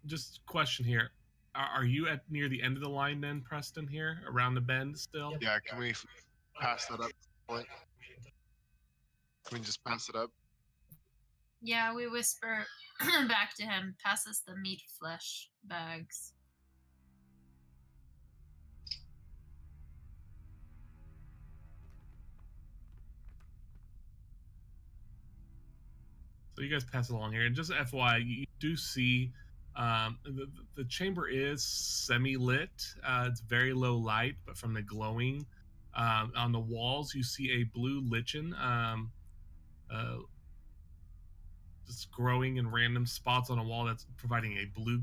just question here. Are you at near the end of the line then, Preston? Here around the bend still? Yeah. Can we pass that up? Can we just pass it up? Yeah, we whisper back to him. Pass us the meat flesh bags. So you guys pass it along here, and just FYI, you do see the chamber is semi-lit. It's very low light, but from the glowing on the walls, you see a blue lichen just growing in random spots on a wall that's providing a blue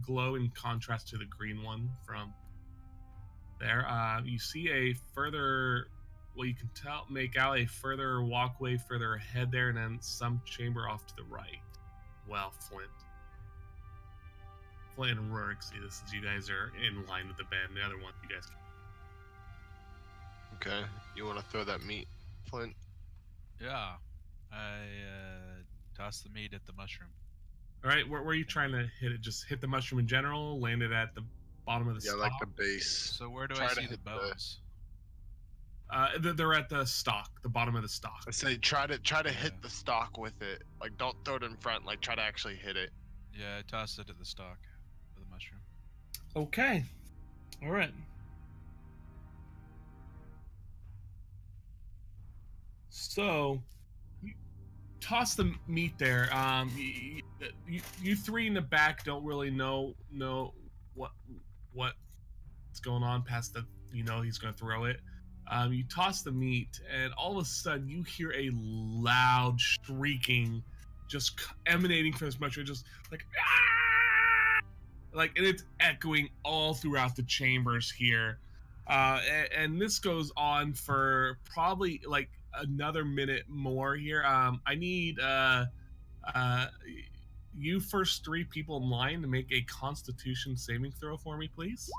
glow in contrast to the green one from there. You see a further... Well, you can make out a further walkway further ahead there, and then some chamber off to the right. Well, Flint and Rourke see this as you guys are in line with the band. The other one, you guys can... Okay. You want to throw that meat, Flint? Yeah. I toss the meat at the mushroom. All right, where are you trying to hit it? Just hit the mushroom in general, land it at the bottom of the stalk? Yeah, like the base. So where do I see the bones? They're at the stalk, the bottom of the stalk. I say try to hit the stalk with it. Like, don't throw it in front. Like, try to actually hit it. Yeah, I toss it at the stalk of the mushroom. Okay. All right. So, you toss the meat there. You three in the back don't really know what's going on past the... You know he's going to throw it. You toss the meat, and all of a sudden you hear a loud shrieking just emanating from this mushroom, just like, ah! Like, and it's echoing all throughout the chambers here. And this goes on for probably like another minute more here. I need you first 3 people in line to make a Constitution saving throw for me, please.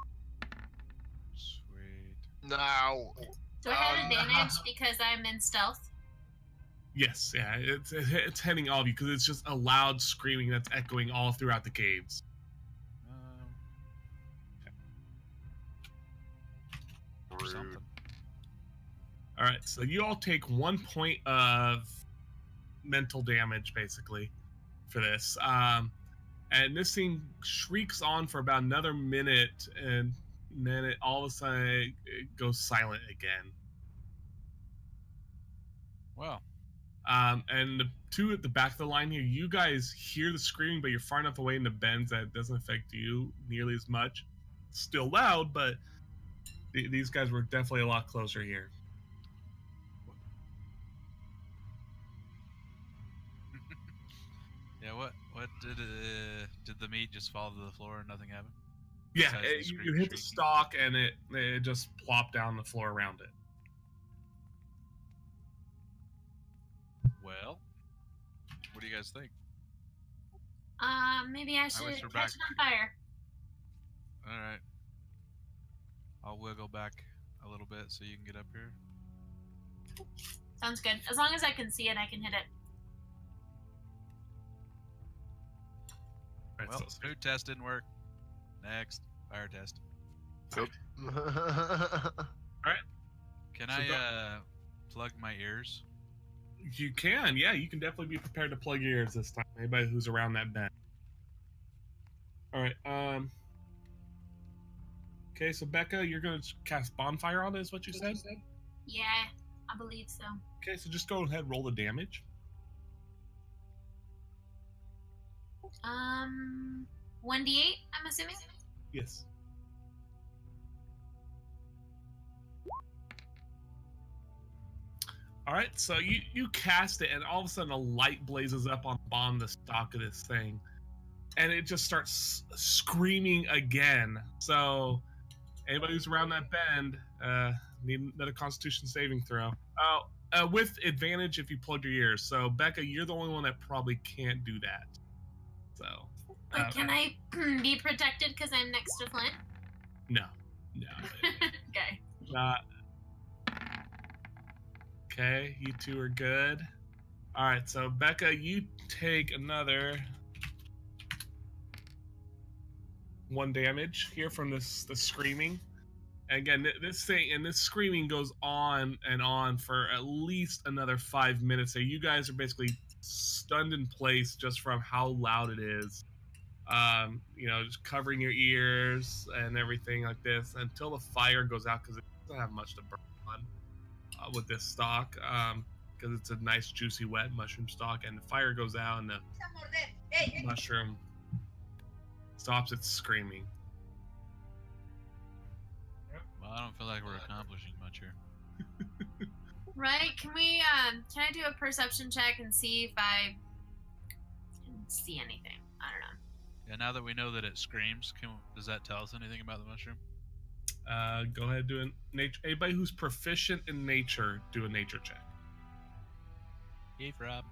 No. Do I have advantage because I'm in stealth? Yes, yeah, it's hitting all of you because it's just a loud screaming that's echoing all throughout the caves. Something. All right, so you all take 1 point of mental damage, basically, for this. And this thing shrieks on for about another minute, and then it all of a sudden it goes silent again. Wow. And the 2 at the back of the line here, you guys hear the screaming, but you're far enough away in the bends that it doesn't affect you nearly as much. It's still loud, but these guys were definitely a lot closer here. Yeah, what did the meat just fall to the floor and nothing happened? Yeah, you hit the stalk and it just plopped down the floor around it. Well, what do you guys think? Maybe I should catch it on fire. All right. I'll wiggle back a little bit so you can get up here. Sounds good. As long as I can see it, I can hit it. Right, well, food test didn't work. Next, fire test. Yep. Alright. Can I plug my ears? You can, yeah. You can definitely be prepared to plug your ears this time. Anybody who's around that bend. Alright, okay, so Becca, you're going to cast Bonfire on it, is what you said? Yeah, I believe so. Okay, so just go ahead and roll the damage. 1d8, I'm assuming? Yes. Alright, so you cast it, and all of a sudden a light blazes up on the bottom of the stalk of this thing. And it just starts screaming again. So, anybody who's around that bend, need another Constitution saving throw. With advantage if you plug your ears. So, Becca, you're the only one that probably can't do that. So. But can I be protected because I'm next to Flint? No. Okay. Okay, you 2 are good. Alright, so Becca, you take another 1 damage here from the screaming. And again, this screaming goes on and on for at least another 5 minutes. So you guys are basically stunned in place just from how loud it is. Just covering your ears and everything like this until the fire goes out, because it doesn't have much to burn on with this stalk, because it's a nice, juicy, wet mushroom stalk, and the fire goes out and the mushroom stops its screaming. Well, I don't feel like we're accomplishing much here. Right? Can I do a perception check and see if I can see anything? I don't know. Yeah, now that we know that it screams, does that tell us anything about the mushroom? Go ahead, do a nature. Anybody who's proficient in nature, do a nature check. Yay, Rob.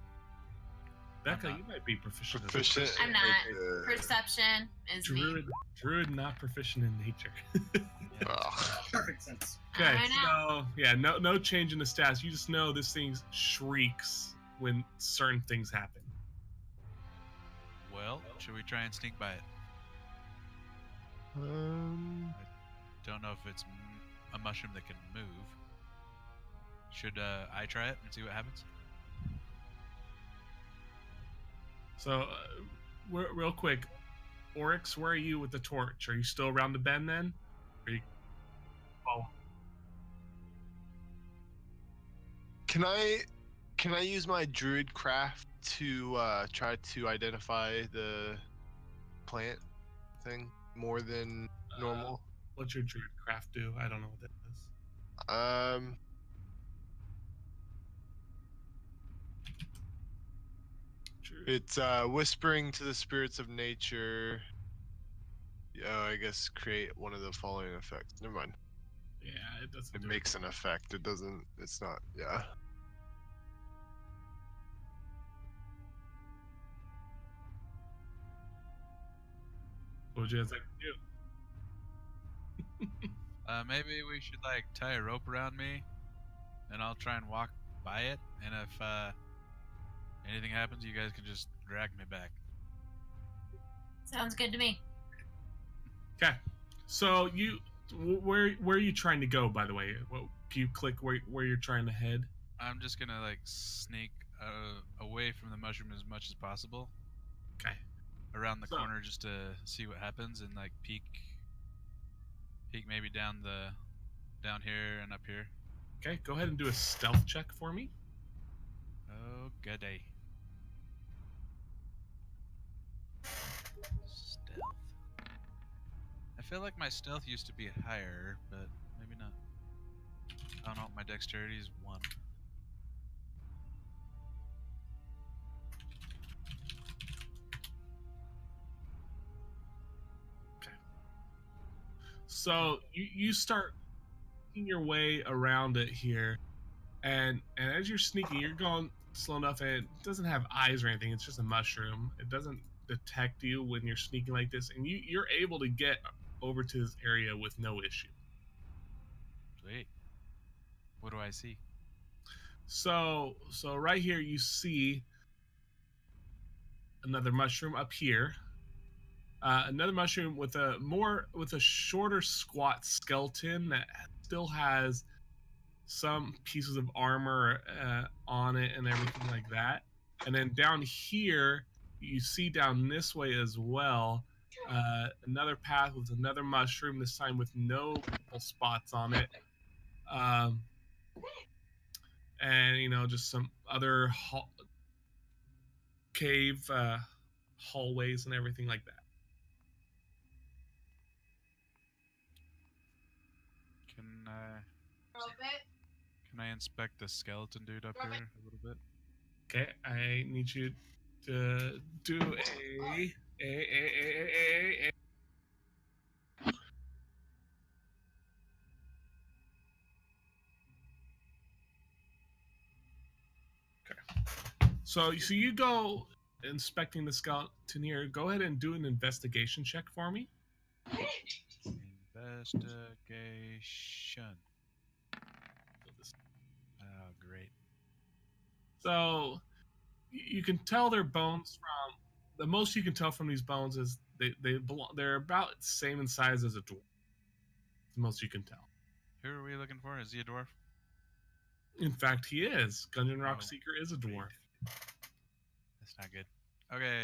Becca, you might be proficient. Proficient. I'm not. Perception is me. Druid not proficient in nature. Perfect sense. Okay, I know. so yeah, no change in the stats. You just know this thing shrieks when certain things happen. Well, should we try and sneak by it? Don't know if it's a mushroom that can move. Should I try it and see what happens? So, real quick, Oryx, where are you with the torch? Are you still around the bend then? Or you... Oh. Can I use my druid craft to try to identify the plant thing more than normal? What's your druid craft do? I don't know what that is. It's whispering to the spirits of nature. I guess create one of the following effects. Never mind. Yeah, it doesn't. It makes an effect. It doesn't. It's not. Yeah. What would you guys like to do? Maybe we should like tie a rope around me, and I'll try and walk by it. And if anything happens, you guys can just drag me back. Sounds good to me. Okay, so where are you trying to go? By the way, can you click where you're trying to head? I'm just gonna like sneak away from the mushroom as much as possible. Okay. Around the corner just to see what happens and like peek maybe down here and up here. Okay, go ahead and do a stealth check for me. Oh, good day. Stealth. I feel like my stealth used to be higher, but maybe not. I don't know. My dexterity is 1. So you start making your way around it here, and as you're sneaking, you're going slow enough, and it doesn't have eyes or anything. It's just a mushroom. It doesn't detect you when you're sneaking like this, and you're able to get over to this area with no issue. Sweet. What do I see? So right here you see another mushroom up here. Another mushroom with a shorter, squat skeleton that still has some pieces of armor on it and everything like that. And then down here, you see down this way as well, another path with another mushroom, this time with no purple spots on it. And just some other cave hallways and everything like that. Can I inspect the skeleton dude up here a little bit? Okay, I need you to do a. Okay. So you go inspecting the skeleton here. Go ahead and do an investigation check for me. Investigation. Oh, great. So you can tell their bones from the most you can tell from these bones is they're about same in size as a dwarf. The most you can tell. Who are we looking for? Is he a dwarf? In fact, he is. Gungeon Rock Oh. Seeker is a dwarf. That's not good. Okay.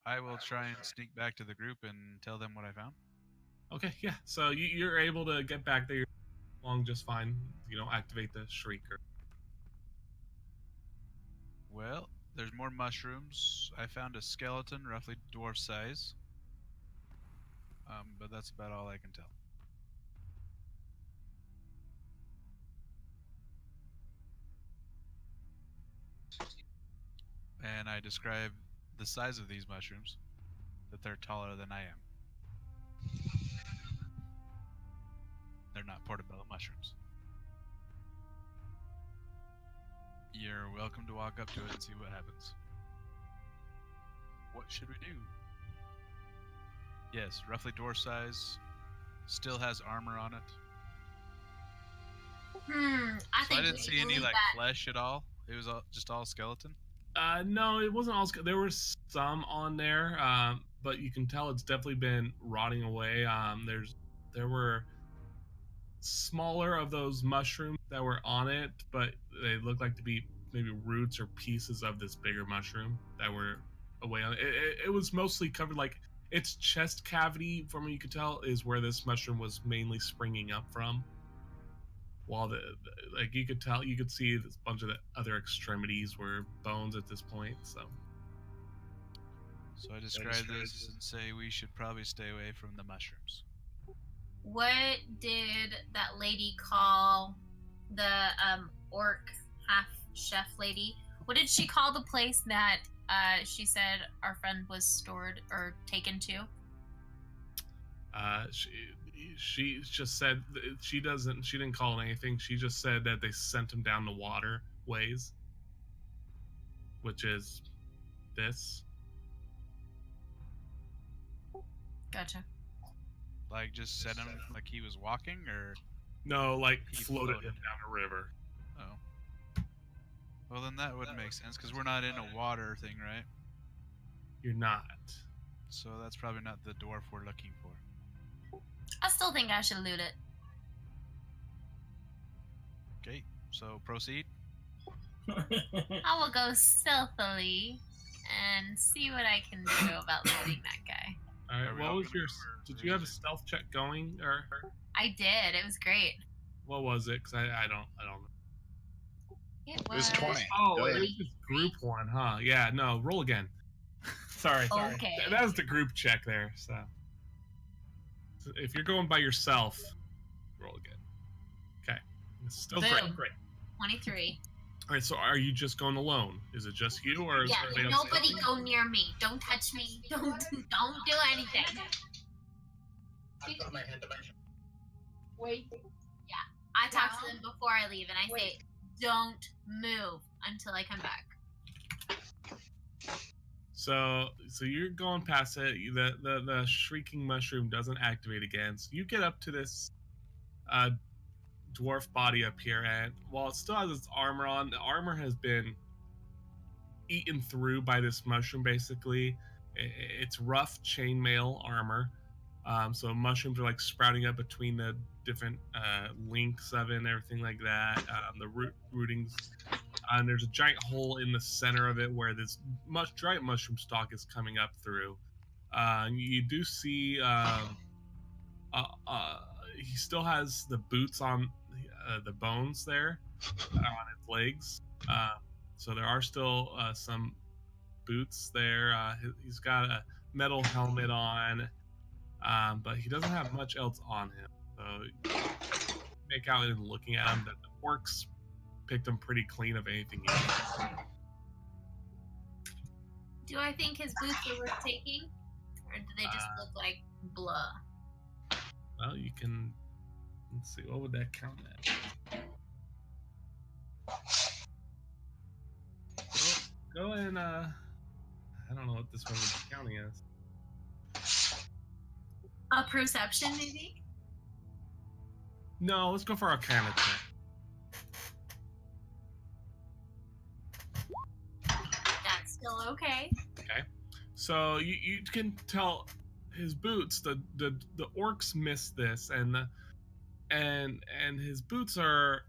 I will try and sneak back to the group and tell them what I found. Okay, yeah. So you're able to get back there along just fine. You don't activate the shrieker. Well, there's more mushrooms. I found a skeleton, roughly dwarf size. But that's about all I can tell. And I describe the size of these mushrooms, that they're taller than I am. They're not portobello mushrooms. You're welcome to walk up to it and see what happens. What should we do? Yes, roughly dwarf size. Still has armor on it. I So think I didn't we see should any leave like that. flesh at all. It was just all skeleton. No, it wasn't all. There were some on there, but you can tell it's definitely been rotting away. There were smaller of those mushrooms that were on it, but they looked like to be maybe roots or pieces of this bigger mushroom that were away on it. It was mostly covered, like its chest cavity, from what you could tell, is where this mushroom was mainly springing up from. While like you could see a bunch of the other extremities were bones at this point. So So I describe this and say we should probably stay away from the mushrooms. What did that lady call the orc half chef lady? What did she call the place that she said our friend was stored or taken to? She just said she didn't call it anything. She just said that they sent him down the waterways, which is this. Gotcha. Like just set him like he was walking, or No, like He floated him floated. down a river. oh. Well, then that wouldn't make sense because we're not in a water thing, right? You're not. So that's probably not the dwarf we're looking for. I still think I should loot it. Okay, so proceed. I will go stealthily and see what I can do about looting that guy. All right. Are we What all was gonna your? go, or Did is you have a it- stealth check going, or I did. It was great. what was it? Because I don't know. It It was 20. Oh, Go it ahead. was just group one, huh? Yeah. No, roll again. Sorry. Okay. That was the group check there. So if you're going by yourself, roll again. Okay. It's still Boom. great. 23. All right. So are you just going alone? Is it just you, or is Yeah, everybody else? nobody go near me. Don't touch me. Don't do anything. I put my hand to my Wait. I talk to them before I leave and I say, don't move until I come back. So you're going past it. The shrieking mushroom doesn't activate again. So you get up to this dwarf body up here, and while it still has its armor on, the armor has been eaten through by this mushroom. Basically, it's rough chainmail armor. So mushrooms are like sprouting up between the different links of it and everything like that. The rootings. And there's a giant hole in the center of it where this giant mushroom stalk is coming up through. You do see he still has the boots on the bones there on its legs. So there are still some boots there. He's got a metal helmet on, but he doesn't have much else on him. So make out in looking at him that the orcs picked him pretty clean of anything he needs. Do I think his boots are worth taking? Or do they just look like blah? Well, you can. Let's see. What would that count at? Go and I don't know what this one would be counting as. A perception, maybe? No, let's go for Arcana check. That's still okay. So you can tell his boots. The orcs missed this, and his boots are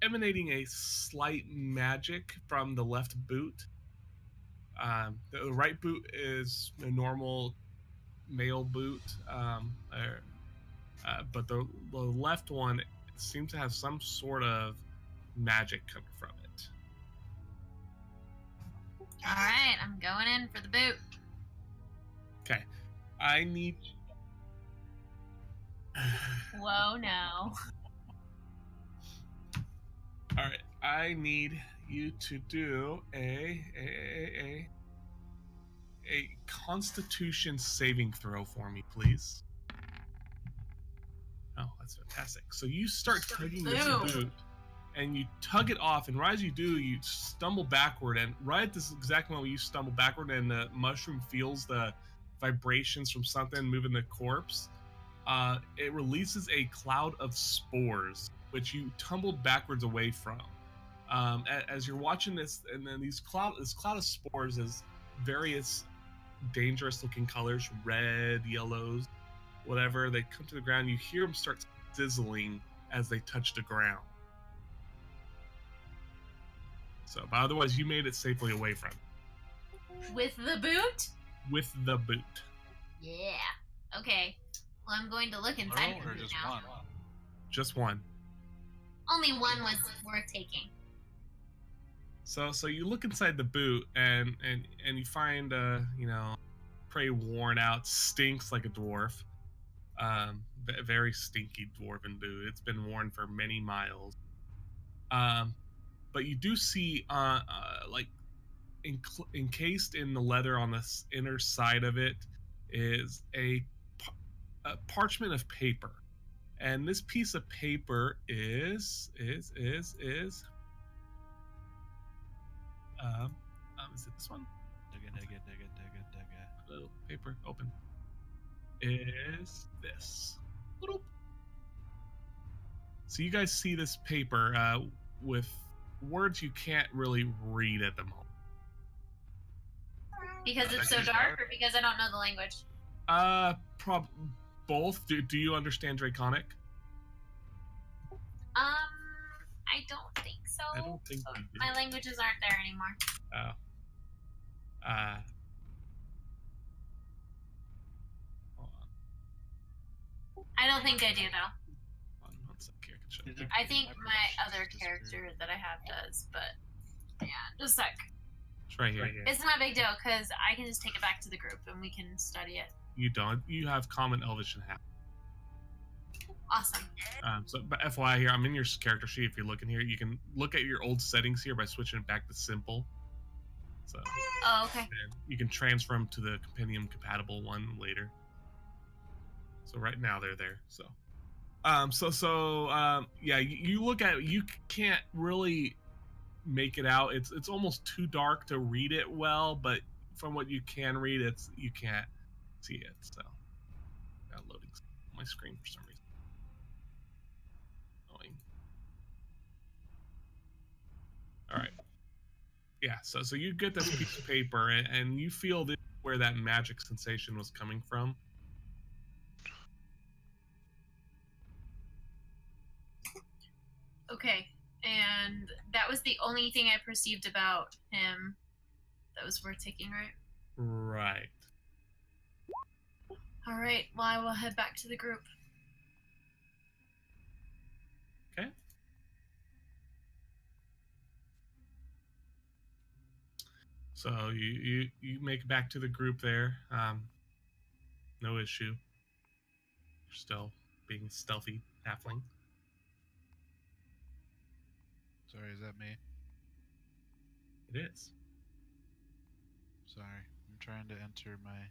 emanating a slight magic from the left boot. The right boot is a normal male boot, but the left one seems to have some sort of magic coming from it. All right, I'm going in for the boot. Okay, I need. Whoa, no. All right, I need you to do a Constitution saving throw for me, please. Oh, that's fantastic. So you start tugging this boot, and you tug it off, and right as you do, you stumble backward, and right at this exact moment you stumble backward, and the mushroom feels the vibrations from something moving the corpse. It releases a cloud of spores, which you tumbled backwards away from. As you're watching this, and then this cloud of spores is various dangerous-looking colors, red, yellows, whatever. They come to the ground. You hear them start sizzling as they touch the ground. So, but otherwise, you made it safely away from it. With the boot? With the boot. Yeah. Okay. Well, I'm going to look inside the Plural or boot just now. one? Just one. Only one was worth taking. So you look inside the boot, and you find pretty worn out, stinks like a dwarf. Very stinky dwarven boot. It's been worn for many miles. But you do see like encased in the leather on the inner side of it is a parchment of paper, and this piece of paper is is it this one? Hello, paper open. Is this? So you guys see this paper with words you can't really read at the moment. Because it's so dark, or because I don't know the language? Both. Do you understand Draconic? I don't think so. I don't think you do. My languages aren't there anymore. Oh. Hold on. I don't think I do, though. Hold on 1 sec here. I can show you. I think my other character that I have does, but yeah, just a sec. It's right here. It's not a big deal, because I can just take it back to the group and we can study it. You don't. You have Common, Elvish, and Half. Awesome. But FYI here, I'm in your character sheet. If you're looking here, you can look at your old settings here by switching it back to simple. So. Oh, okay. And you can transfer them to the compendium compatible one later. So right now they're there. So. Yeah, you look at it, you can't really make it out. It's almost too dark to read it well, but from what you can read, you can't see it. So. Got loading on my screen for some reason. All right. Yeah, so you get this piece of paper, and you feel where that magic sensation was coming from. Okay, and that was the only thing I perceived about him that was worth taking, right? Right. All right, well, I will head back to the group. Okay. So you make it back to the group there. No issue. You're still being stealthy halfling. Sorry, is that me? It is. Sorry, I'm trying to enter my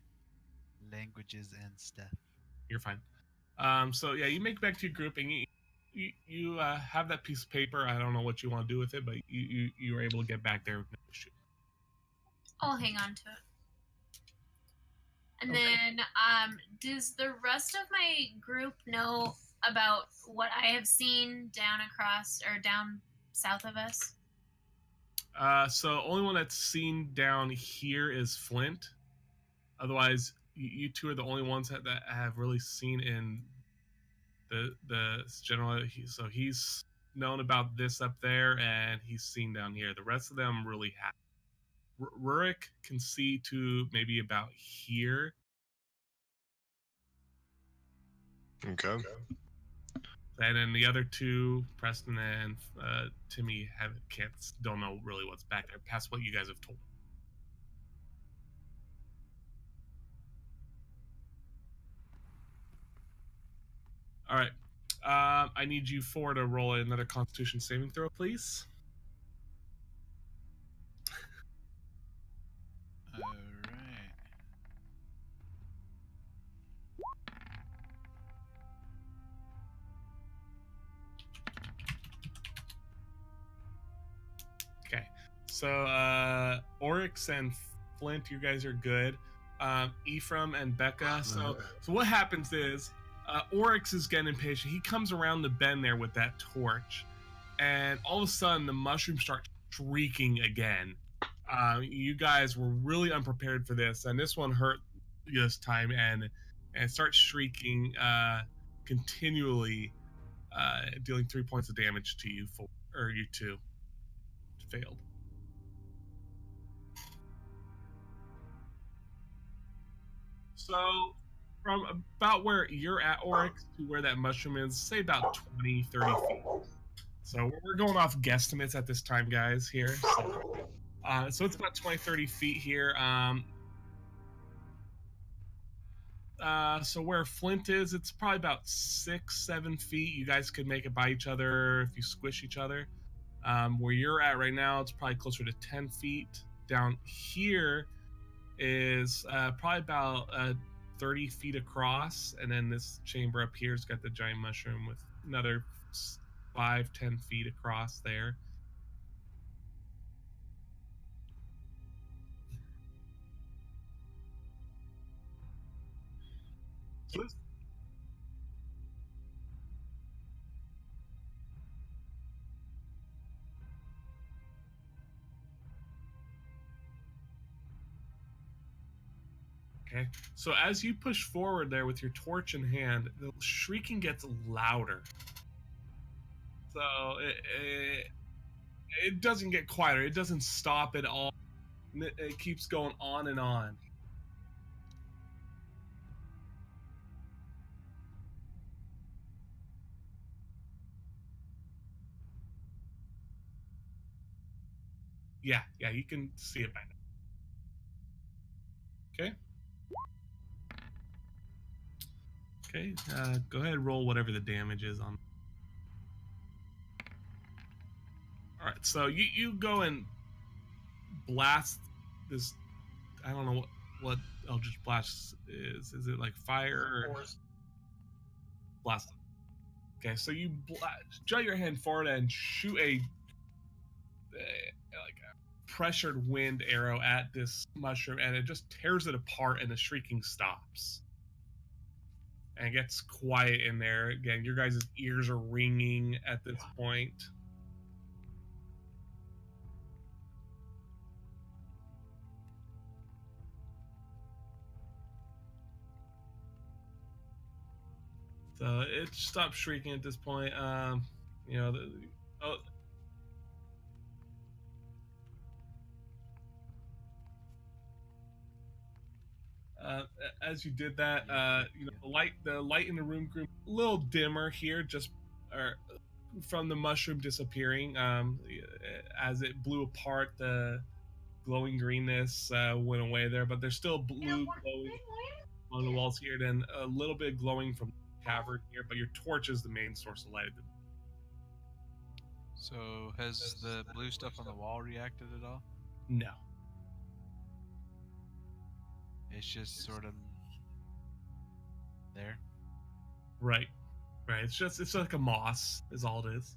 languages and stuff. You're fine. So yeah, you make it back to your group, and you have that piece of paper. I don't know what you want to do with it, but you were able to get back there with no issue. I'll hang on to it. And Okay. then, does the rest of my group know about what I have seen down south of us? So only one that's seen down here is Flint. Otherwise, you two are the only ones that have really seen in the general. So he's known about this up there, and he's seen down here. The rest of them really have. Rurik can see to maybe about here. Okay. And then the other two, Preston and Timmy, don't know really what's back there past what you guys have told. All right. I need you four to roll another Constitution saving throw, please. All right. Okay. So Oryx and Flint, you guys are good. Ephraim and Becca. So what happens is Oryx is getting impatient. He comes around the bend there with that torch, and all of a sudden the mushrooms start shrieking again. You guys were really unprepared for this, and this one hurt this time, and starts shrieking continually, dealing 3 points of damage to you you two. Failed. So from about where you're at, Oryx, to where that mushroom is, say about 20, 30 feet. So we're going off guesstimates at this time, guys, here. So it's about 20, 30 feet here. So where Flint is, it's probably about 6, 7 feet. You guys could make it by each other if you squish each other. Where you're at right now, it's probably closer to 10 feet. Down here is probably about 30 feet across, and then this chamber up here's got the giant mushroom with another 5-10 feet across there. So okay, so as you push forward there with your torch in hand, the shrieking gets louder. So it doesn't get quieter. It doesn't stop at all. It keeps going on and on. Yeah, you can see it by now. Okay. Okay, go ahead and roll whatever the damage is on. All right, so you go and blast this. I don't know what Eldritch Blast is. Is it like fire or blast? Okay, so you draw your hand forward and shoot a pressured wind arrow at this mushroom, and it just tears it apart, and the shrieking stops. And it gets quiet in there. Again, your guys' ears are ringing at this point. So it stops shrieking at this point. As you did that, the light in the room grew a little dimmer here, just from the mushroom disappearing. As it blew apart, the glowing greenness went away there, but there's still blue glowing on the walls here, then a little bit glowing from the cavern here, but your torch is the main source of light. So has the blue stuff on the wall reacted at all? No. It's just sort of there. Right. It's like a moss is all it is.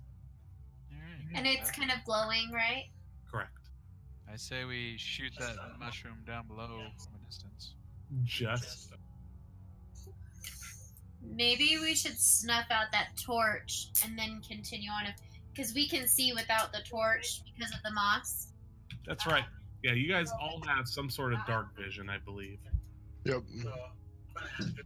All right. And it's kind of glowing, right? Correct. I say we shoot that mushroom down below from a distance. Just. Maybe we should snuff out that torch and then continue on, because we can see without the torch because of the moss. That's right. Yeah, you guys all have some sort of dark vision, I believe. Yep. So, I'm gonna have to.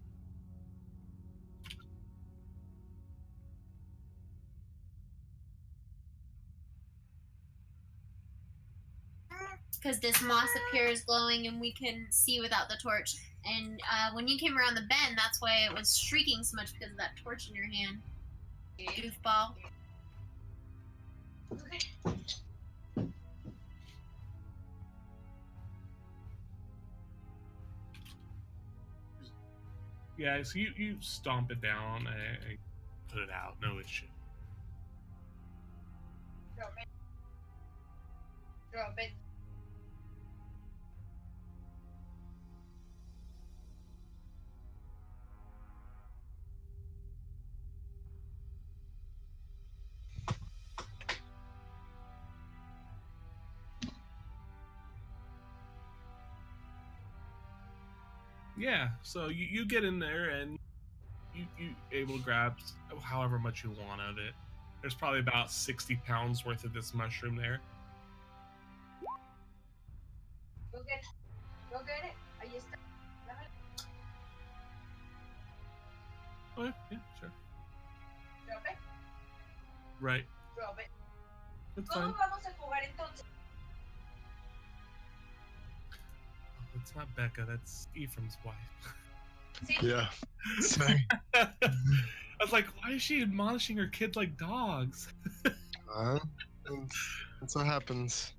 Because this moss appears glowing and we can see without the torch. And when you came around the bend, that's why it was shrieking so much because of that torch in your hand. Goofball. Yeah, so you stomp it down and put it out. No issue. Drop it. Drop it. Yeah, so you get in there and you able to grab however much you want of it. There's probably about 60 pounds worth of this mushroom there. Go get it. Go get it. Ahí está. Dámelo. Oh, yeah, sure. Drop it. Right. Drop it. That's ¿Cómo fine. vamos a jugar entonces? Oh, that's not Becca, that's Ephraim's wife. Sí. Yeah. Sorry. I was like, why is she admonishing her kids like dogs? That's what happens.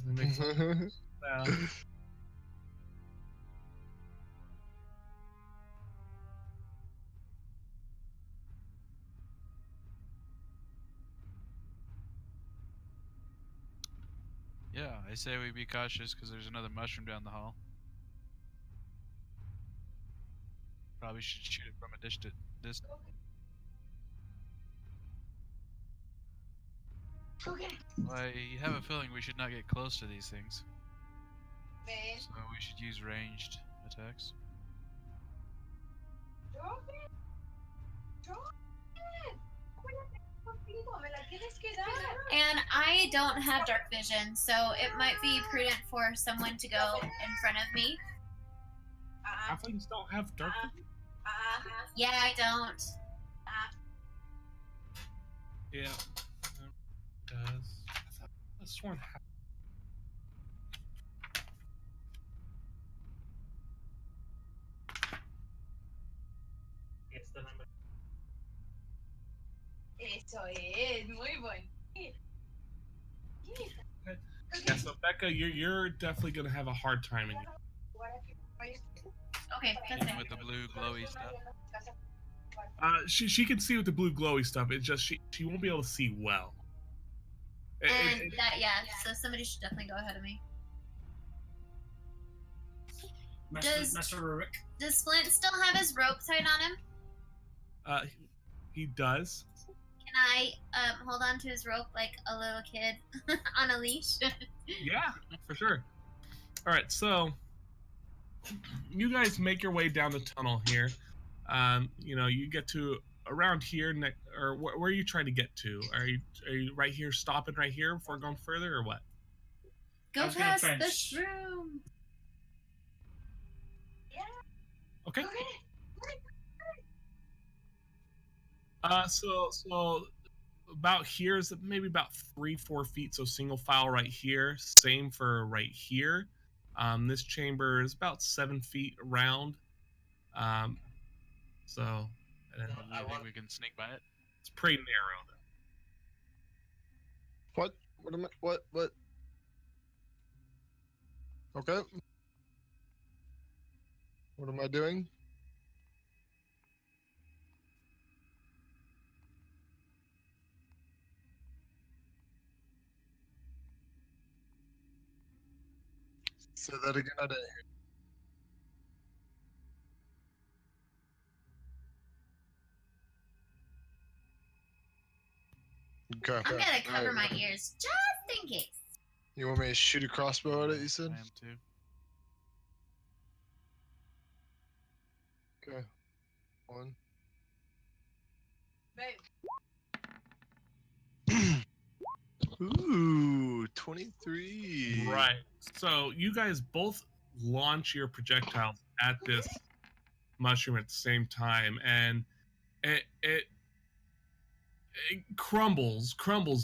That makes sense. Yeah, I say we be cautious because there's another mushroom down the hall. Probably should shoot it from a distance. Go get it. I have a feeling we should not get close to these things, Ven. so we should use ranged attacks. Drop it. Drop it. Acuérdate contigo. Me la tienes que dar. And I don't have dark vision, so it might be prudent for someone to go in front of me. Halflings don't have dark vision? Yeah, I don't. Yeah. It does. I sworn Esta number. Eso es. Muy bueno. yeah, so Becca, you're definitely gonna have a hard time in Okay, that's Even it. with the blue glowy stuff. she can see with the blue glowy stuff, it's just she won't be able to see well. And that, yeah, so somebody should definitely go ahead of me. Master Rurik. Does Flint still have his rope tied on him? He does. Can I hold on to his rope like a little kid on a leash? Yeah, for sure. All right, so you guys make your way down the tunnel here. You get to around here, or where are you trying to get to? Are you right here, stopping right here before going further, or what? Go I was gonna past try and this room. Okay. Go get it. So about here is maybe about 3-4 feet. So single file right here. Same for right here. This chamber is about 7 feet around. So and then I think we can sneak by it. it's pretty narrow though. What? What am I? What? Okay. What am I doing? Say that again. I didn't hear. Okay. I'm gonna cover Alright. my ears just in case. You want me to shoot a crossbow at it? You said. I am too. Okay. One. Babe. Ooh, 23. Right. So you guys both launch your projectiles at this mushroom at the same time, and it crumbles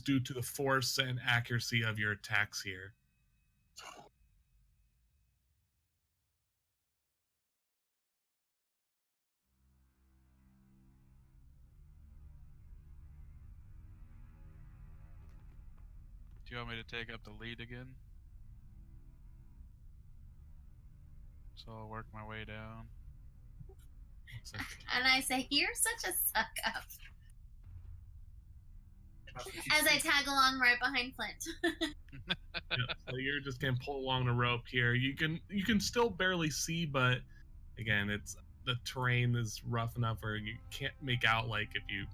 due to the force and accuracy of your attacks here. Do you want me to take up the lead again? So I'll work my way down. So, And I say, "You're such a suck up." As I tag along right behind Flint. so you're just gonna pull along the rope here. You can still barely see, but again, it's the terrain is rough enough where you can't make out like if you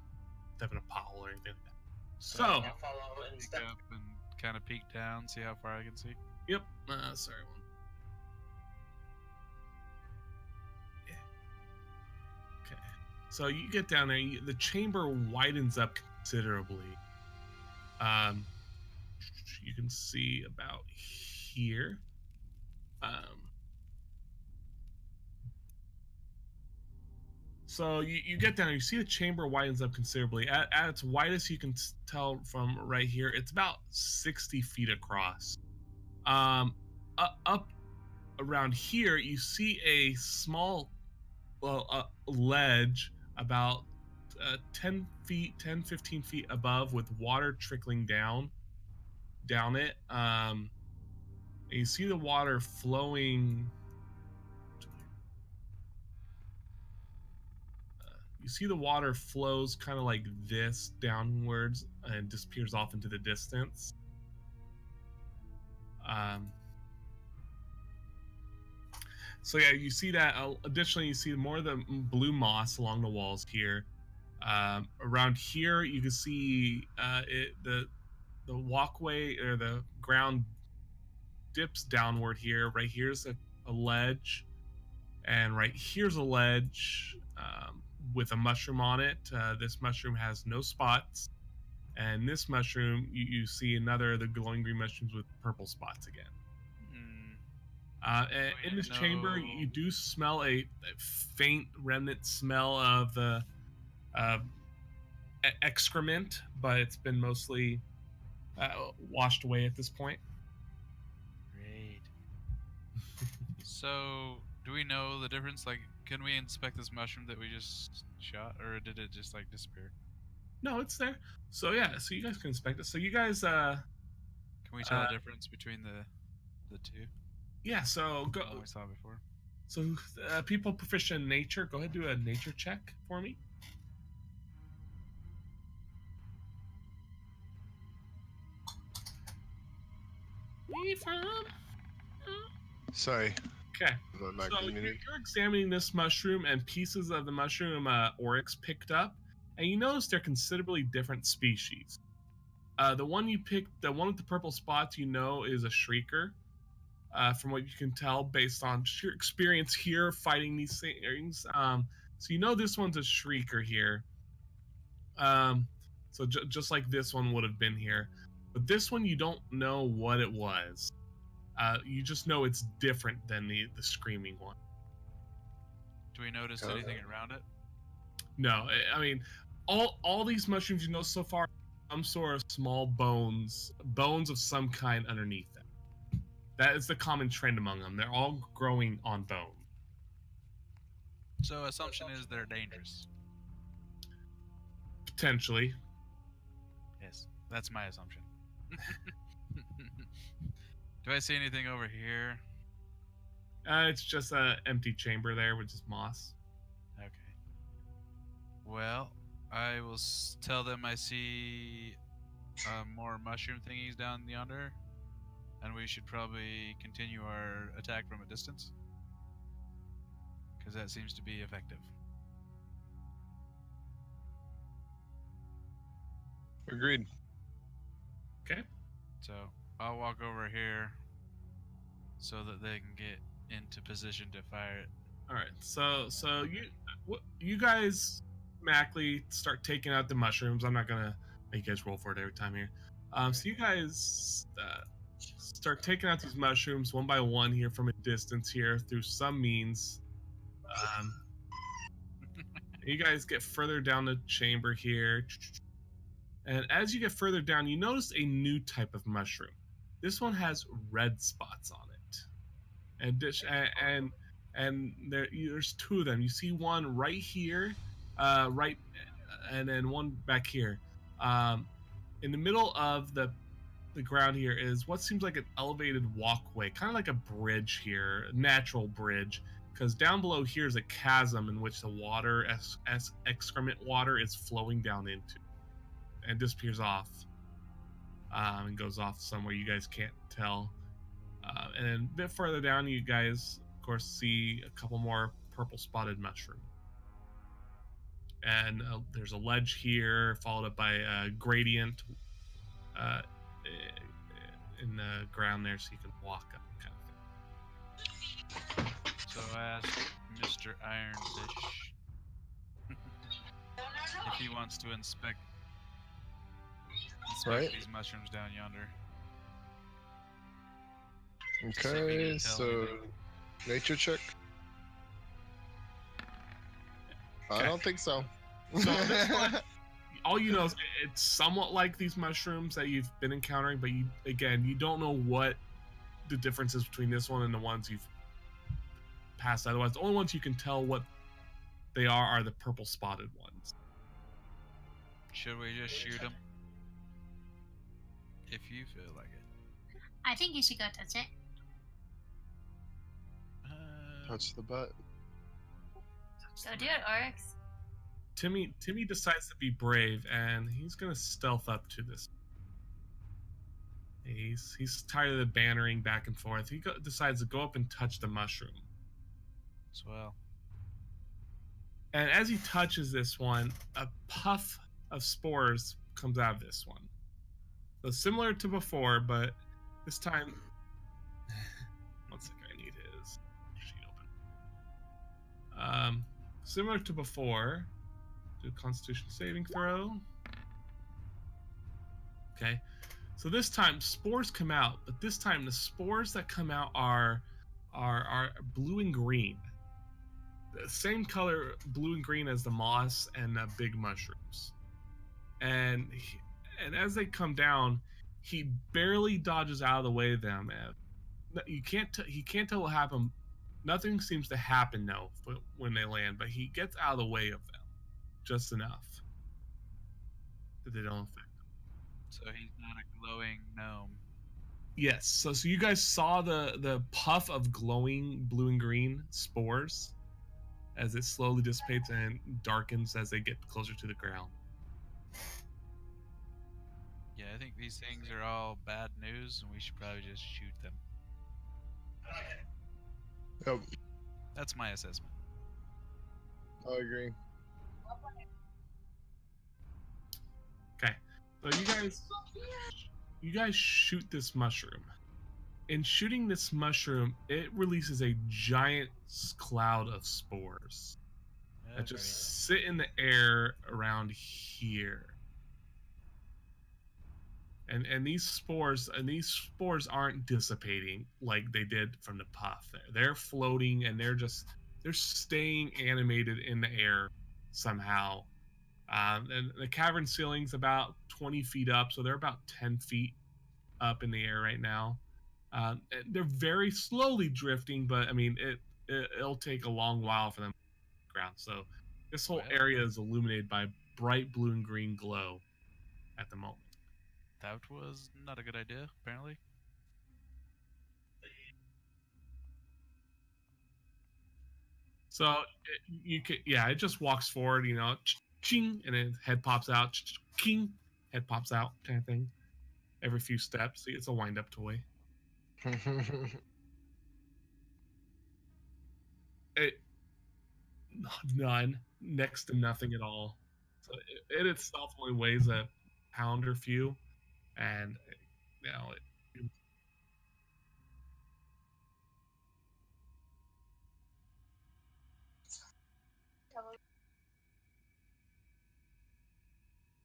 step in a pothole or anything like that. So, I'll follow and Peek step. up and kind of peek down, see how far I can see. yep. Sorry. Yeah. Okay. So you get down there. The chamber widens up considerably. You can see about here. So you get down, you see the chamber widens up considerably. At its widest, you can tell from right here, it's about 60 feet across. Up around here, you see a small ledge about 10 feet, 10, 15 feet above with water trickling down it. You see the water flowing. You see the water flows kind of like this downwards and disappears off into the distance. So yeah, you see that. Additionally, you see more of the blue moss along the walls here. Around here, you can see the walkway or the ground dips downward here. Right here's a ledge, and right here's a ledge with a mushroom on it. This mushroom has no spots, and this mushroom you see another of the glowing green mushrooms with purple spots again. In this chamber, you do smell a faint remnant smell of the excrement, but it's been mostly washed away at this point. Great. So, do we know the difference? Like, can we inspect this mushroom that we just shot, or did it just like disappear? No, it's there. So yeah, so you guys can inspect it. So you guys, can we tell the difference between the two? Yeah. So go. We saw before. So people proficient in nature, go ahead and do a nature check for me. Sorry. Okay. I'm not So you're examining this mushroom, and pieces of the mushroom Oryx picked up, and you notice they're considerably different species. The one you picked, the one with the purple spots, you know is a shrieker. From what you can tell based on your experience here fighting these things. So you know this one's a shrieker here. So just like this one would have been here. But this one you don't know what it was. You just know it's different than the screaming one. Do we notice anything around it? No, I mean, all these mushrooms you know so far, some sort of small bones of some kind underneath them. That is the common trend among them. They're all growing on bone. So assumption is they're dangerous. Potentially. Yes, that's my assumption. Do I see anything over here? It's just an empty chamber there with just moss. Okay. Well, I will tell them I see more mushroom thingies down yonder. And we should probably continue our attack from a distance. Because that seems to be effective. Agreed. Okay. So, I'll walk over here so that they can get into position to fire it. Alright, so you guys automatically start taking out the mushrooms. I'm not going to make you guys roll for it every time here. So you guys start taking out these mushrooms one by one here from a distance here through some means. You guys get further down the chamber here. And as you get further down, you notice a new type of mushroom. This one has red spots on it. And there's two of them. You see one right here, right, and then one back here. In the middle of the ground here is what seems like an elevated walkway, kind of like a bridge here, a natural bridge, because down below here is a chasm in which the water, excrement water, is flowing down into, and disappears off, and goes off somewhere you guys can't tell. And then a bit further down, you guys, of course, see a couple more purple spotted mushroom. And there's a ledge here, followed up by a gradient in the ground there, so you can walk up, kind of thing. So I asked Mr. Ironfish if he wants to inspect Right. these mushrooms down yonder. Okay, so nature check. I don't think so. So this one, all you know is it's somewhat like these mushrooms that you've been encountering, but you don't know what the difference is between this one and the ones you've passed. Otherwise, the only ones you can tell what they are the purple spotted ones. Should we just shoot them? If you feel like it. I think you should go touch it. Touch the butt. Go do it, Oryx. Timmy decides to be brave, and he's gonna stealth up to this. He's tired of the bannering back and forth. He decides to go up and touch the mushroom. Swell. And as he touches this one, a puff of spores comes out of this one. So similar to before, but this time, one second, I need his sheet open. Similar to before, do a Constitution saving throw. Okay, so this time spores come out, but this time the spores that come out are blue and green. The same color, blue and green, as the moss and the big mushrooms. And as they come down, he barely dodges out of the way of them. He can't tell what happened. Nothing seems to happen though when they land, but he gets out of the way of them just enough that they don't affect him. So he's not a glowing gnome. Yes. So you guys saw the puff of glowing blue and green spores as it slowly dissipates and darkens as they get closer to the ground. Yeah, I think these things are all bad news, and we should probably just shoot them. Yep, That's my assessment. I agree. Okay. So you guys shoot this mushroom. In shooting this mushroom, it releases a giant cloud of spores that just sit in the air around here. And these spores aren't dissipating like they did from the puff. They're floating, and they're staying animated in the air somehow. And the cavern ceiling's about 20 feet up, so they're about 10 feet up in the air right now. They're very slowly drifting, but I mean, it'll take a long while for them to hit the ground. So this whole area is illuminated by bright blue and green glow at the moment. That was not a good idea, apparently. So it just walks forward, ching, and then head pops out, ching, head pops out, kind of thing. Every few steps, it's a wind-up toy. None, next to nothing at all. So it itself only weighs a pound or few, and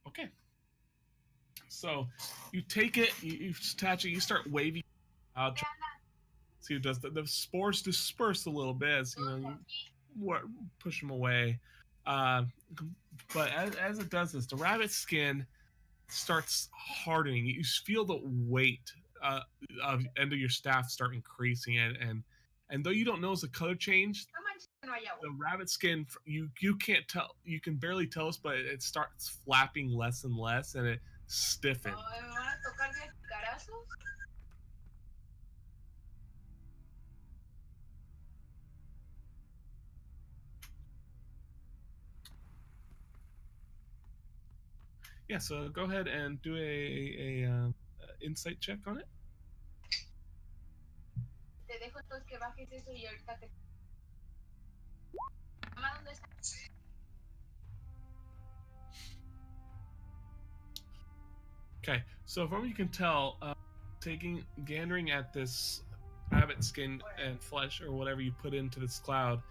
okay. So you take it, you attach it, you start waving out. See what it does. The spores disperse a little bit as you push them away. Uh, but as it does this, the rabbit skin starts hardening. You feel the weight of end of your staff start increasing, and though you don't notice the color change, the rabbit skin you can't tell. You can barely tell us, but it starts flapping less and less, and it stiffens. Yeah, so go ahead and do a insight check on it. Te dejo entonces que bajes eso y ahorita te... Mamá, ¿dónde está? Okay, so from what you can tell, gandering at this rabbit skin and flesh or whatever you put into this cloud,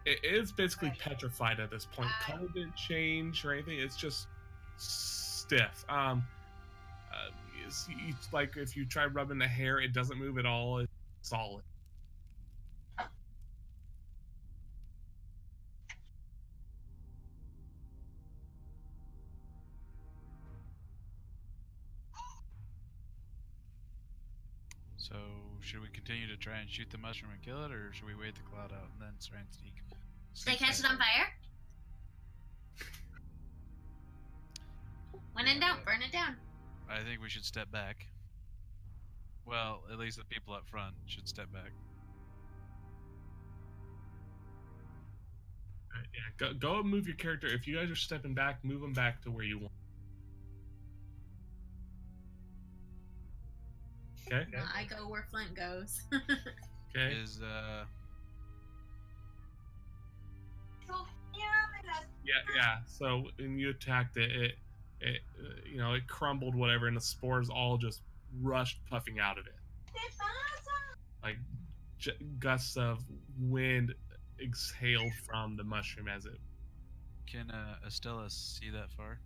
it is basically petrified at this point. Color didn't change or anything. It's just stiff. It's like if you try rubbing the hair, it doesn't move at all. It's solid. So, should we continue to try and shoot the mushroom and kill it, or should we wait the cloud out and then try and sneak? Should I catch it on fire? When in doubt, burn it down. I think we should step back. Well, at least the people up front should step back. Yeah, go and move your character. If you guys are stepping back, move them back to where you want. Okay. I go where Flint goes. Okay. Is Yeah. So when you attacked it, it crumbled, whatever, and the spores all just rushed puffing out of it. Like gusts of wind exhaled from the mushroom as it. can Estella see that far?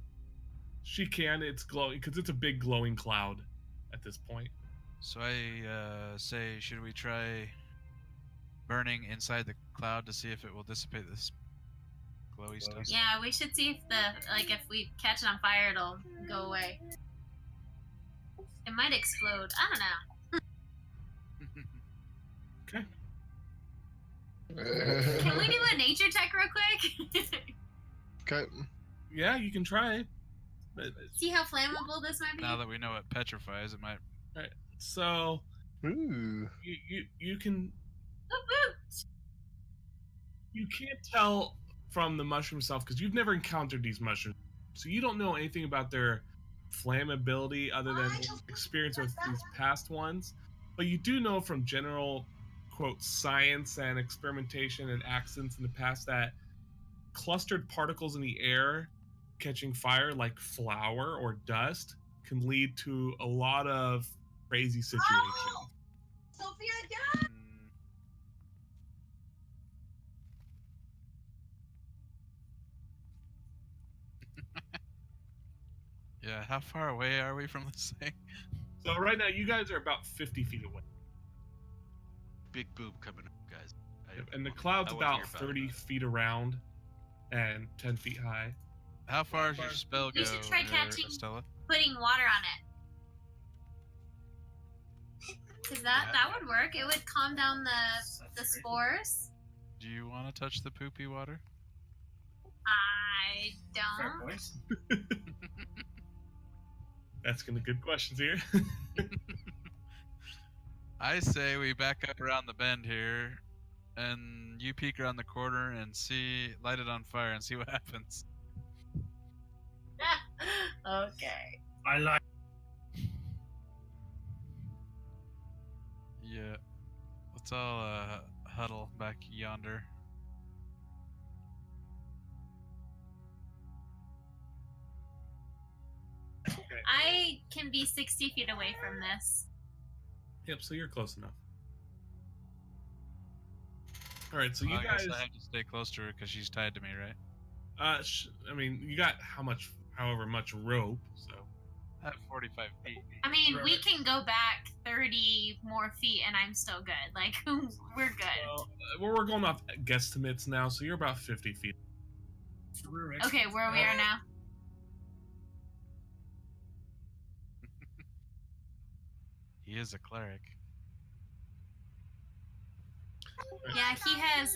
She can. It's glowing because it's a big glowing cloud at this point. So I say, should we try burning inside the cloud to see if it will dissipate this glowy stuff? Yeah, we should see if if we catch it on fire, it'll go away. It might explode. I don't know. Okay. Can we do a nature check real quick? Okay. Yeah, you can try. But, See how flammable this might be? Now that we know it petrifies, it might. right. So Ooh. you can Woot woot. you can't tell from the mushroom itself because you've never encountered these mushrooms, so you don't know anything about their flammability other than experience with these past ones. But you do know from general quote science and experimentation and accidents in the past that clustered particles in the air catching fire like flour or dust can lead to a lot of crazy situations. Sophia, ya. Yeah, how far away are we from this thing? So right now you guys are about 50 feet away. Big boob coming up, guys. And the cloud's I wanna hear about about 30 that. feet around and 10 feet high. How far does your spell go, We should try catching- Estella? Putting water on it. Cause that would work. It would calm down the spores. Do you want to touch the poopy water? I Fair don't. voice. Asking the good questions here. I say we back up around the bend here, and you peek around the corner and light it on fire and see what happens. Okay. I like. Yeah. Let's all huddle back yonder. I can be 60 feet away from this. Yep, so you're close enough. All right, so Well, you I guys. guess I have to stay close to her because she's tied to me, right? I mean, you got however much rope. So I have 45 feet. I mean, we can go back 30 more feet and I'm still good. Like, we're good. Well, we're going off guesstimates now, so you're about 50 feet. Okay, where we are now. He is a cleric. Yeah, he has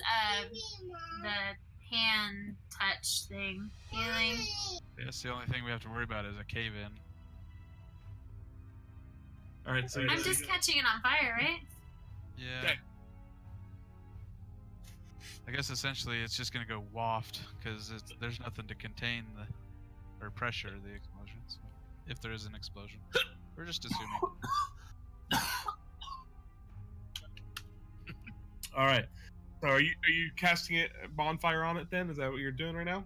the hand touch thing. Healing. That's the only thing we have to worry about is a cave in. All right, so I'm just catching it on fire, right? Yeah. Okay. I guess essentially it's just gonna go waft because there's nothing to contain the or pressure the explosion. So if there is an explosion, we're just assuming. All right. So are you casting it bonfire on it then? Is that what you're doing right now?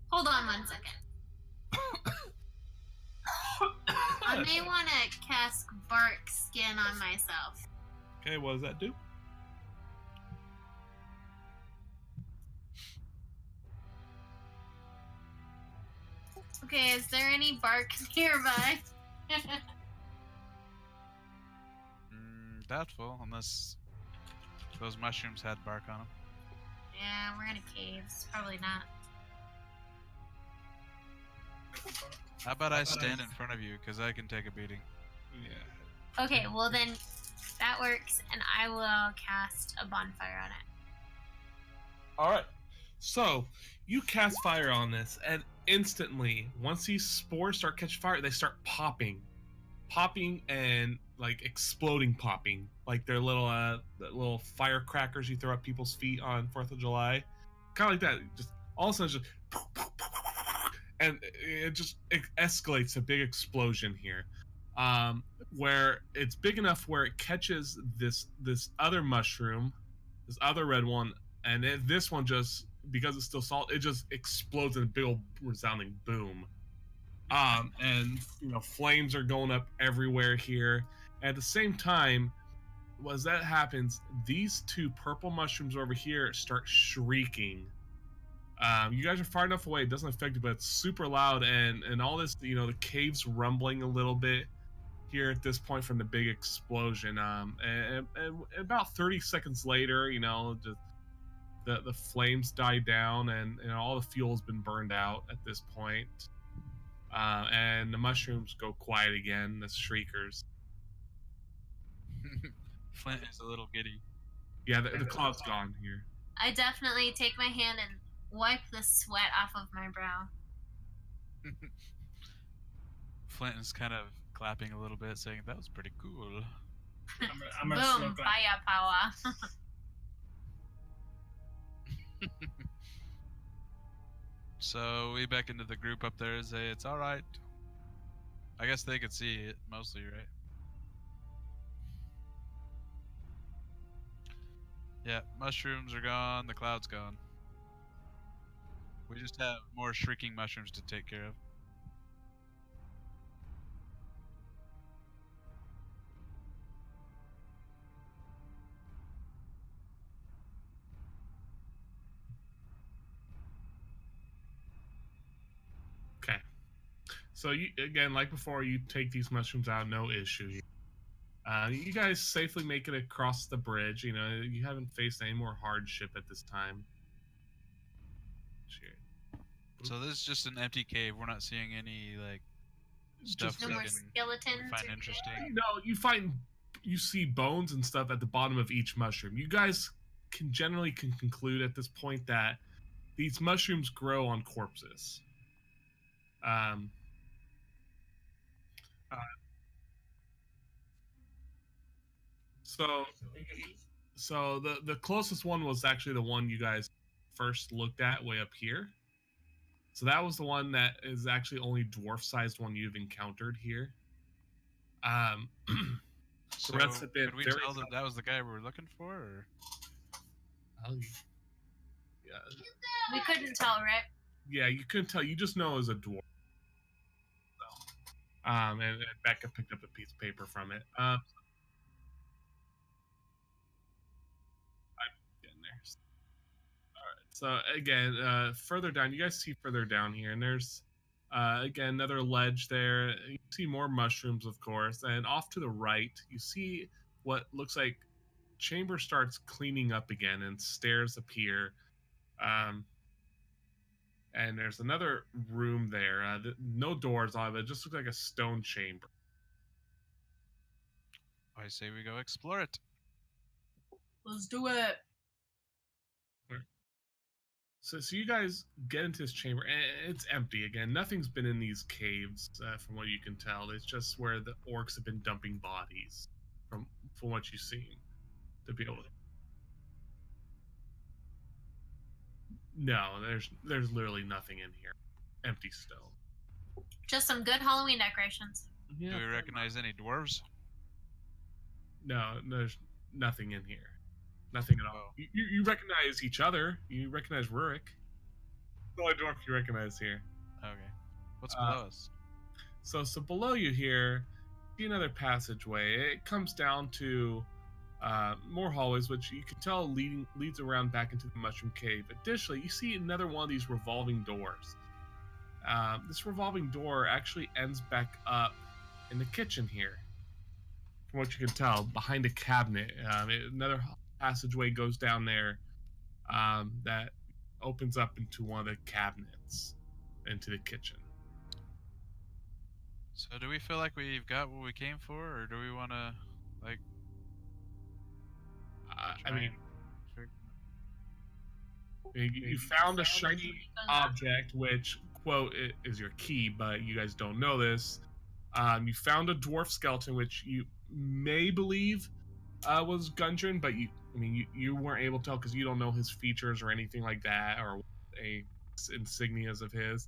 Hold on 1 second. I may want to cast bark skin on myself. Okay, what does that do? Okay, is there any bark nearby? Doubtful, unless those mushrooms had bark on them. Yeah, we're in a cave. So probably not. How about I stand in front of you because I can take a beating? Yeah. Okay, well then that works, and I will cast a bonfire on it. All right. So you cast fire on this, and instantly, once these spores start catching fire, they start popping and like exploding, popping like they're little firecrackers you throw at people's feet on 4th of July, kind of like that. Just all of a sudden, just and it escalates a big explosion here, where it's big enough where it catches this other mushroom, this other red one, and this one just, because it's still salt, it just explodes in a big old resounding boom. And flames are going up everywhere here. At the same time, as that happens, these two purple mushrooms over here start shrieking. You guys are far enough away; it doesn't affect you, but it's super loud, and all this, the cave's rumbling a little bit here at this point from the big explosion. And about 30 seconds later, just the flames die down, and all the fuel's been burned out at this point. And the mushrooms go quiet again, the shriekers. Flint is a little giddy. Yeah, the cloud's gone here. I definitely take my hand and wipe the sweat off of my brow. Flint is kind of clapping a little bit, saying that was pretty cool. I'm a slow Boom, clap. fire power. So we back into the group up there and say it's all right. I guess they could see it mostly, right? Yeah, mushrooms are gone. The cloud's gone. We just have more shrieking mushrooms to take care of. Okay. So you, again, like before, you take these mushrooms out, no issue. You guys safely make it across the bridge. You haven't faced any more hardship at this time. Shit. So this is just an empty cave. We're not seeing any like stuff No we more can skeletons. find interesting. You see bones and stuff at the bottom of each mushroom. You guys can conclude at this point that these mushrooms grow on corpses. So the closest one was actually the one you guys first looked at way up here. So that was the one that is actually only dwarf-sized one you've encountered here. So rest have been could we very tell that was the guy we were looking for? Or? Yeah. We couldn't tell, right? Yeah, you couldn't tell. You just know it was a dwarf. So, and Becca picked up a piece of paper from it. I'm getting there. All right. So again, further down, you guys see further down here, and there's Again, another ledge there. You see more mushrooms, of course, and off to the right, you see what looks like chamber starts cleaning up again, and stairs appear. Um, and there's another room there. No doors on it. It just looks like a stone chamber. I say we go explore it. Let's do it. So you guys get into this chamber, and it's empty again. Nothing's been in these caves, from what you can tell. It's just where the orcs have been dumping bodies, from what you've seen. To be able to... No, there's literally nothing in here. Empty stone. Just some good Halloween decorations. Yeah, Do we recognize any dwarves? No, there's nothing in here. Nothing at all. Oh. You recognize each other. You recognize Rurik. The only dwarf you recognize here. Okay. What's below us? So below you here, see another passageway. It comes down to more hallways, which you can tell leads around back into the Mushroom Cave. Additionally, you see another one of these revolving doors. This revolving door actually ends back up in the kitchen here. From what you can tell, behind a cabinet. Another passageway goes down there that opens up into one of the cabinets into the kitchen. So do we feel like we've got what we came for, or do we want to, like... I mean, you found a shiny object, which, quote, is your key, but you guys don't know this. You found a dwarf skeleton, which you may believe was Gundren, but you weren't able to tell because you don't know his features or anything like that, or insignias of his.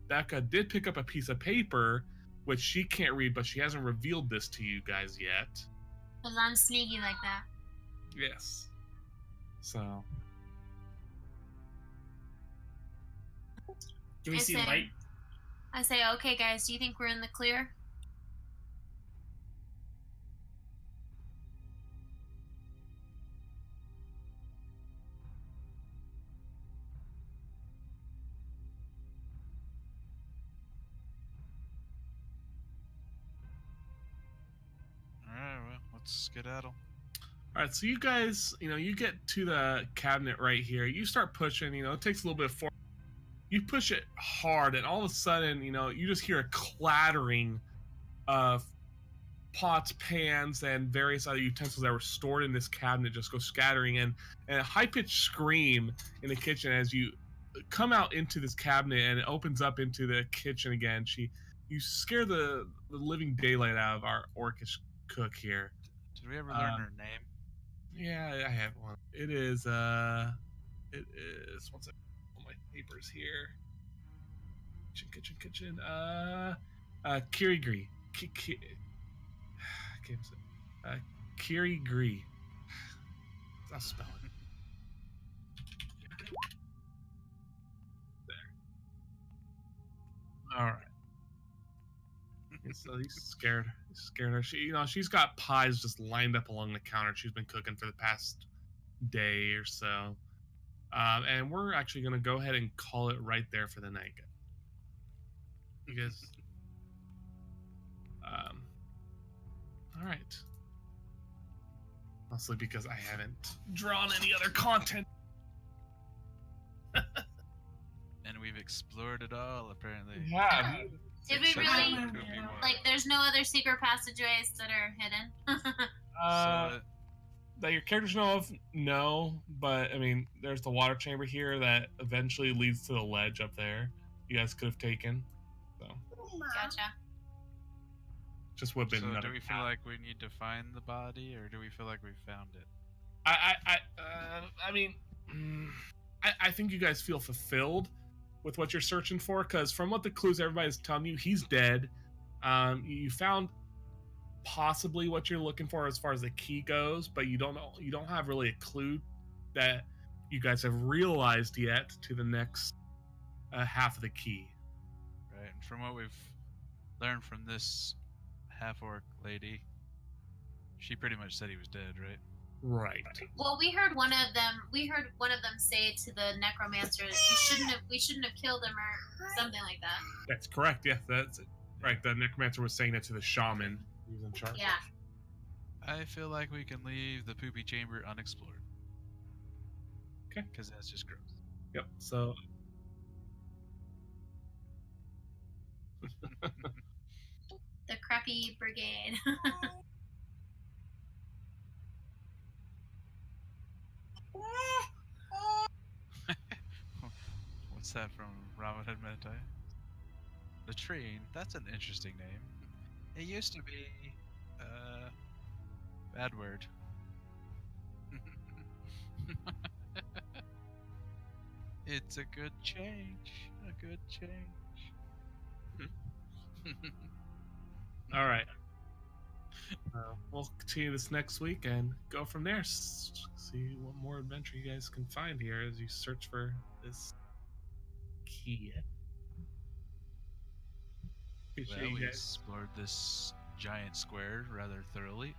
Becca did pick up a piece of paper, which she can't read, but she hasn't revealed this to you guys yet. Because I'm sneaky like that. Yes. So. Do we I see say- light? I say, okay, guys, do you think we're in the clear? Alright, well, let's skedaddle. All right, so you guys, you get to the cabinet right here. You start pushing. It takes a little bit of force. You push it hard, and all of a sudden, you just hear a clattering of pots, pans, and various other utensils that were stored in this cabinet just go scattering, and a high-pitched scream in the kitchen as you come out into this cabinet, and it opens up into the kitchen again. You scare the living daylight out of our orcish cook here. Did we ever learn her name? Yeah, I have one. It is one second. All my papers here. Kitchen. Kirigri. Kirigri. I'll spell it. There. All right. So he's scared. He's scared her. She's got pies just lined up along the counter. She's been cooking for the past day or so. And we're actually going to go ahead and call it right there for the night. You guys. All right. Mostly because I haven't drawn any other content. And we've explored it all, apparently. Yeah. Did we Except really? for 2 people. Like, there's no other secret passageways that are hidden? So, That your characters know of, no. But, there's the water chamber here that eventually leads to the ledge up there. You guys could have taken. So, Gotcha. just would have been so another do we feel path. like we need to find the body, or do we feel like we found it? I think you guys feel fulfilled with what you're searching for, because from what the clues everybody's telling you, he's dead. You found possibly what you're looking for as far as the key goes, but you don't know. You don't have really a clue that you guys have realized yet to the next half of the key. Right, and from what we've learned from this half-orc lady, she pretty much said he was dead, right? Right. Well, we heard one of them. We heard one of them say to the necromancer, We shouldn't have killed him," or something like that. That's correct. Yeah, that's it. Right. The necromancer was saying it to the shaman who's in charge. Yeah. I feel like we can leave the poopy chamber unexplored. Okay. Because that's just gross. Yep. So The crappy brigade. What's that from Robin Hood Men in Tights? Latrine. That's an interesting name. It used to be, bad word. It's a good change. A good change. all right. We'll continue this next week and go from there. See what more adventure you guys can find here as you search for this key. Appreciate Well, you we guys. explored this giant square rather thoroughly.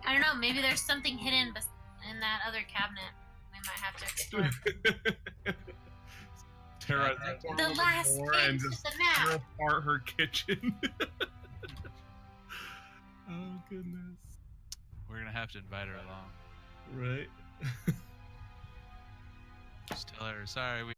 I don't know. Maybe there's something hidden in that other cabinet. We might have to explore. Tara, The last and page of just the tear map. apart her kitchen. Oh goodness! We're gonna have to invite her along. Right. Just tell her, sorry, we